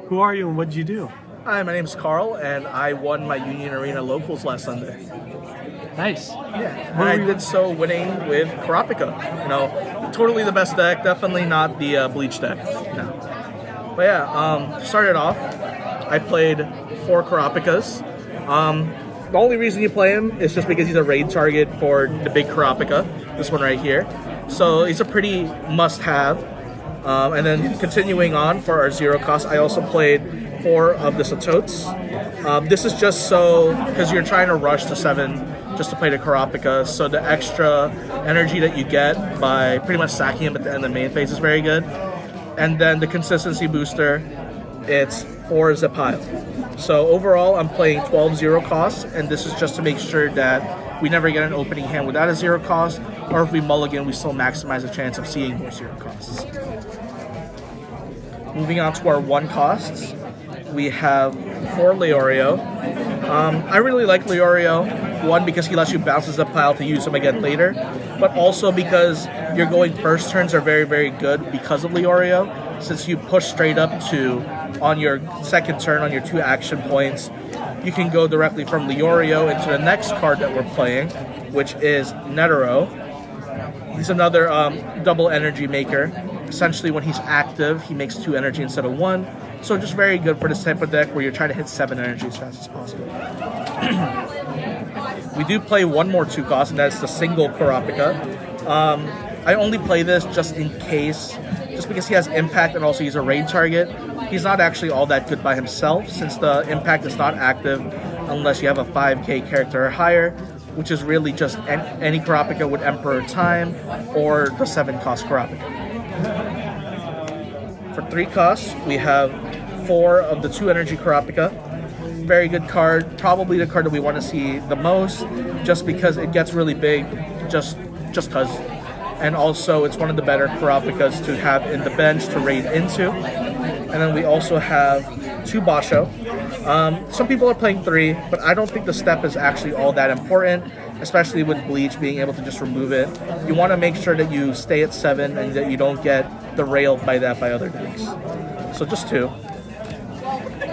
Who are you and what did you do? Hi, my name is Carl, and I won my Union Arena locals last Sunday. Nice. Yeah, and I did so winning with Kurapika. You know, totally the best deck. Definitely not the Bleach deck. No. But yeah, started off, I played 4 Kurapikas. The only reason you play him is just because he's a raid target for the big Kurapika, this one right here. So he's a pretty must-have. And then continuing on for our 0 cost, I also played 4 of the Satotes. This is just so, because you're trying to rush to 7 just to play the Kurapika, so the extra energy that you get by pretty much sacking him at the end of the main phase is very good. And then the consistency booster, it's 4 Zip Pile. So overall, I'm playing 12 0 costs, and this is just to make sure that we never get an opening hand without a 0 cost, or if we mulligan, we still maximize the chance of seeing more 0 costs. Moving on to our 1 costs, we have 4 Leorio. I really like Leorio. 1, because he lets you bounce his up pile to use him again later, but also because your going first turns are very, very good because of Leorio, since you push straight up to, on your second turn, on your 2 action points, you can go directly from Leorio into the next card that we're playing, which is Netero. He's another double energy maker. Essentially, when he's active, he makes 2 energy instead of 1. So just very good for this type of deck where you're trying to hit 7 energy as fast as possible. We do play 1 more 2 cost, and that's the single Kurapika. I only play this just in case, just because he has impact and also he's a raid target. He's not actually all that good by himself, since the impact is not active unless you have a 5k character or higher, which is really just any Kurapika with Emperor Time or the 7 cost Kurapika. For 3 costs, we have 4 of the 2 energy Kurapika. Very good card, probably the card that we want to see the most, just because it gets really big, just cause. And also, it's one of the better Kurapikas to have in the bench to raid into. And then we also have 2 Basho. Some people are playing 3, but I don't think the step is actually all that important, especially with Bleach being able to just remove it. You want to make sure that you stay at 7 and that you don't get derailed by that by other decks. So just 2.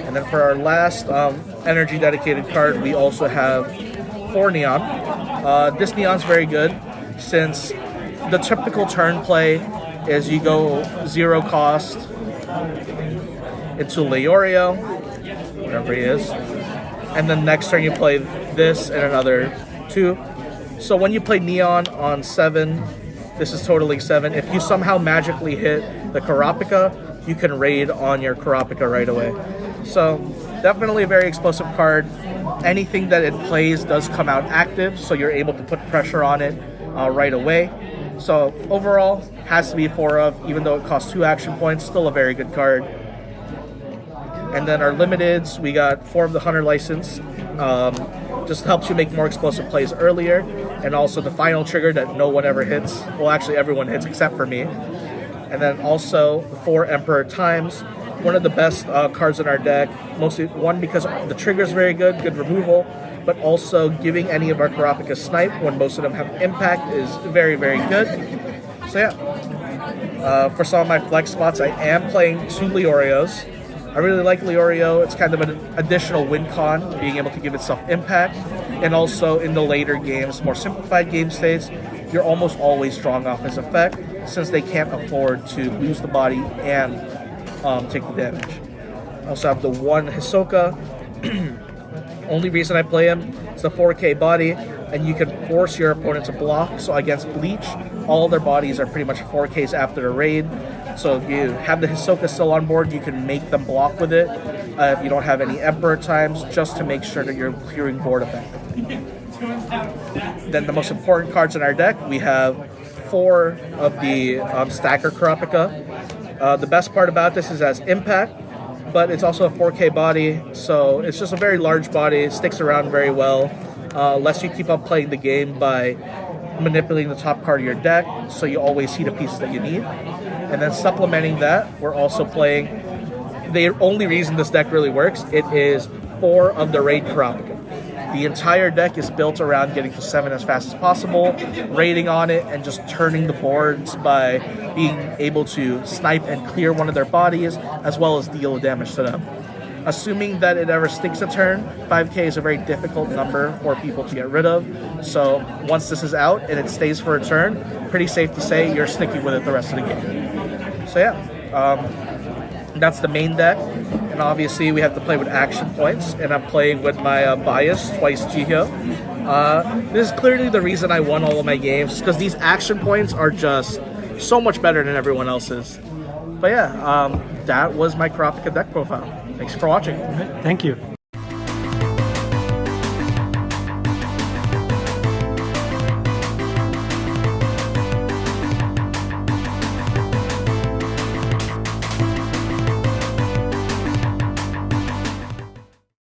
And then for our last energy dedicated card, we also have 4 Neon. This Neon's very good, since the typical turn play is you go 0 cost into Leorio, whatever he is, and then next turn you play this and another 2. So when you play Neon on 7, this is totaling 7. If you somehow magically hit the Kurapika, you can raid on your Kurapika right away. So definitely a very explosive card. Anything that it plays does come out active, so you're able to put pressure on it right away. So overall, has to be 4 of, even though it costs 2 action points, still a very good card. And then our limiteds, we got 4 of the Hunter License. Just helps you make more explosive plays earlier, and also the final trigger that no one ever hits. Well, actually everyone hits except for me. And then also 4 Emperor Times. One of the best cards in our deck, mostly 1 because the trigger is very good, good removal, but also giving any of our Kurapika snipe when most of them have impact is very, very good. So yeah, for some of my flex spots, I am playing 2 Leorios. I really like Leorio. It's kind of an additional win con, being able to give itself impact, and also in the later games, more simplified game states, you're almost always strong off his effect, since they can't afford to lose the body and take the damage. I also have the 1 Hisoka. Only reason I play him is the 4k body, and you can force your opponent to block. So against Bleach, all their bodies are pretty much 4ks after the raid. So if you have the Hisoka still on board, you can make them block with it. If you don't have any Emperor Times, just to make sure that you're clearing board effectively. Then the most important cards in our deck, we have 4 of the Stacker Kurapika. The best part about this is it has impact, but it's also a 4k body, so it's just a very large body. It sticks around very well, lets you keep up playing the game by manipulating the top card of your deck, so you always see the pieces that you need. And then supplementing that, we're also playing, the only reason this deck really works, it is 4 of the Raid Kurapika. The entire deck is built around getting to 7 as fast as possible, raiding on it, and just turning the boards by being able to snipe and clear one of their bodies, as well as deal damage to them. Assuming that it ever sticks a turn, 5k is a very difficult number for people to get rid of. So once this is out and it stays for a turn, pretty safe to say you're sticking with it the rest of the game. So yeah, that's the main deck. And obviously we have to play with action points, and I'm playing with my bias, twice Jihyo. This is clearly the reason I won all of my games, because these action points are just so much better than everyone else's. But yeah, that was my Kurapika deck profile. Thanks for watching. Thank you.